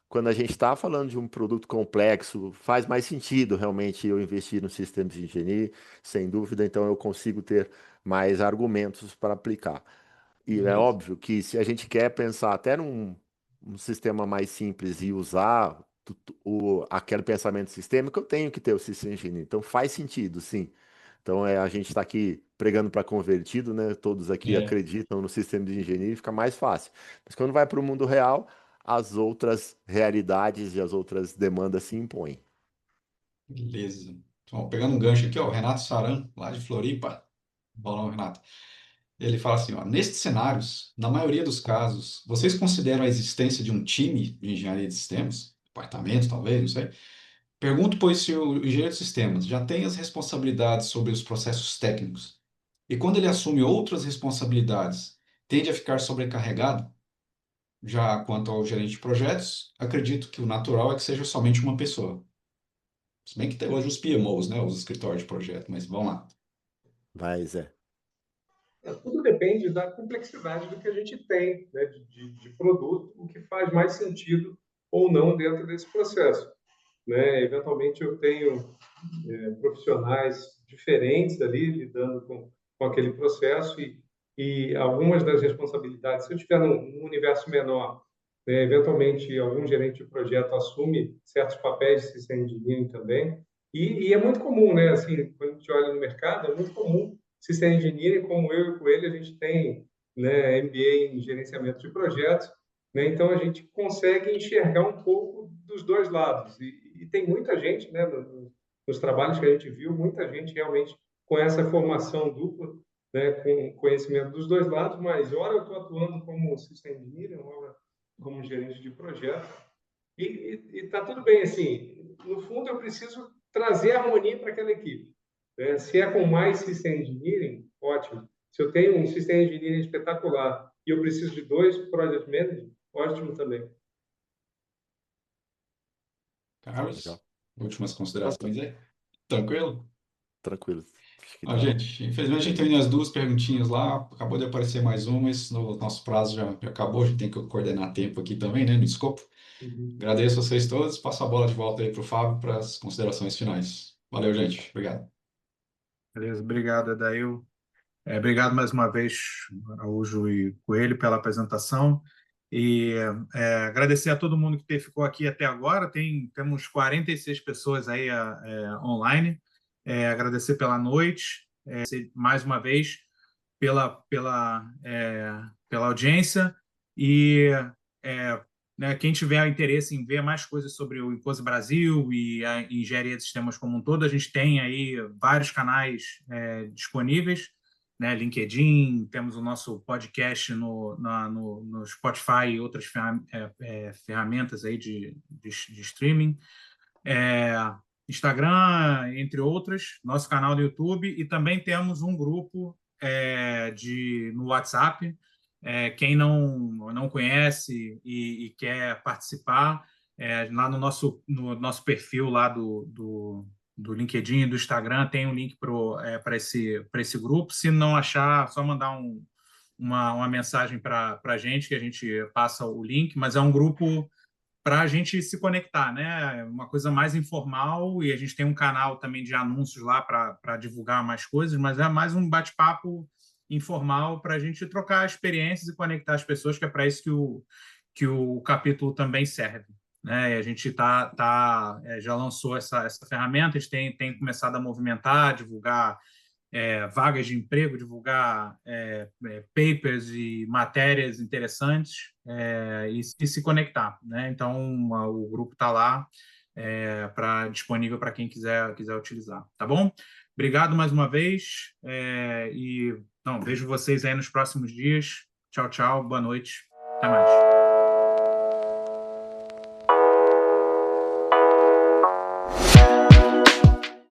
Quando a gente está falando de um produto complexo, faz mais sentido realmente eu investir no sistema de engenharia, sem dúvida, então eu consigo ter mais argumentos para aplicar. E é beleza. óbvio que se a gente quer pensar até um sistema mais simples e usar aquele pensamento sistêmico, eu tenho que ter o sistema engenheiro. Então faz sentido, sim. Então a gente está aqui pregando para convertido, né? Todos aqui É, acreditam no sistema de engenharia e fica mais fácil. Mas quando vai para o mundo real, as outras realidades e as outras demandas se impõem. beleza. Então, pegando um gancho aqui, ó, o Renato Saran, lá de Floripa. Bom, Renato. Ele fala assim, ó, nestes cenários, na maioria dos casos, vocês consideram a existência de um time de engenharia de sistemas? Departamento, talvez, não sei. Pergunto, pois, se o engenheiro de sistemas já tem as responsabilidades sobre os processos técnicos e quando ele assume outras responsabilidades, tende a ficar sobrecarregado? Já quanto ao gerente de projetos, acredito que o natural é que seja somente uma pessoa. Se bem que tem hoje os PMOs, né, os escritórios de projeto, mas vamos lá. Mas Tudo depende da complexidade do que a gente tem, né, de produto, o que faz mais sentido ou não dentro desse processo. Né? Eventualmente, eu tenho profissionais diferentes ali lidando com aquele processo e algumas das responsabilidades, se eu estiver num universo menor, né, eventualmente algum gerente de projeto assume certos papéis de system engineering também, e é muito comum, né, assim, quando a gente olha no mercado, é muito comum system engineering, como eu e com ele, a gente tem, né, MBA em gerenciamento de projetos, né, então a gente consegue enxergar um pouco dos dois lados, e tem muita gente, né, nos trabalhos que a gente viu, muita gente realmente com essa formação dupla, né, com conhecimento dos dois lados, mas ora eu estou atuando como system engineer, ora como gerente de projeto, e está tudo bem, assim, no fundo eu preciso trazer harmonia para aquela equipe. Né? Se é com mais system engineering, ótimo. Se eu tenho um system engineering espetacular e eu preciso de 2 project managers, ótimo também. legal. Carlos, últimas Então, considerações aí? Tranquilo? tranquilo. Acho que Ó, tá. gente, infelizmente a gente tem as duas perguntinhas lá, acabou de aparecer mais uma, mas no nosso prazo já acabou, a gente tem que coordenar tempo aqui também, né, no escopo. Uhum. Agradeço a vocês todos, passo a bola de volta aí para o Fábio para as considerações finais. Valeu, gente. Obrigado. Beleza, obrigado, Adail. Obrigado mais uma vez, Araújo e Coelho, pela apresentação. E agradecer a todo mundo que ficou aqui até agora. Temos 46 pessoas aí online. Agradecer pela noite, mais uma vez, pela audiência. E né? Quem tiver interesse em ver mais coisas sobre o Incose Brasil e a engenharia de sistemas como um todo, a gente tem aí vários canais disponíveis, né? LinkedIn, temos o nosso podcast no Spotify e outras ferramentas aí de streaming. Instagram, entre outras, nosso canal do YouTube, e também temos um grupo no WhatsApp. Quem não conhece e quer participar, lá no nosso perfil lá do LinkedIn e do Instagram tem um link para esse grupo. Se não achar, só mandar uma mensagem para a gente, que a gente passa o link, mas é um grupo para a gente se conectar, né? Uma coisa mais informal, e a gente tem um canal também de anúncios lá para divulgar mais coisas, mas é mais um bate-papo informal para a gente trocar experiências e conectar as pessoas, que é para isso que o capítulo também serve, né? E a gente já lançou essa ferramenta, a gente tem começado a movimentar, divulgar vagas de emprego, divulgar papers e matérias interessantes, e se conectar, né? Então, o grupo está lá disponível para quem quiser utilizar, tá bom? Obrigado mais uma vez, vejo vocês aí nos próximos dias. Tchau, tchau, boa noite, até mais.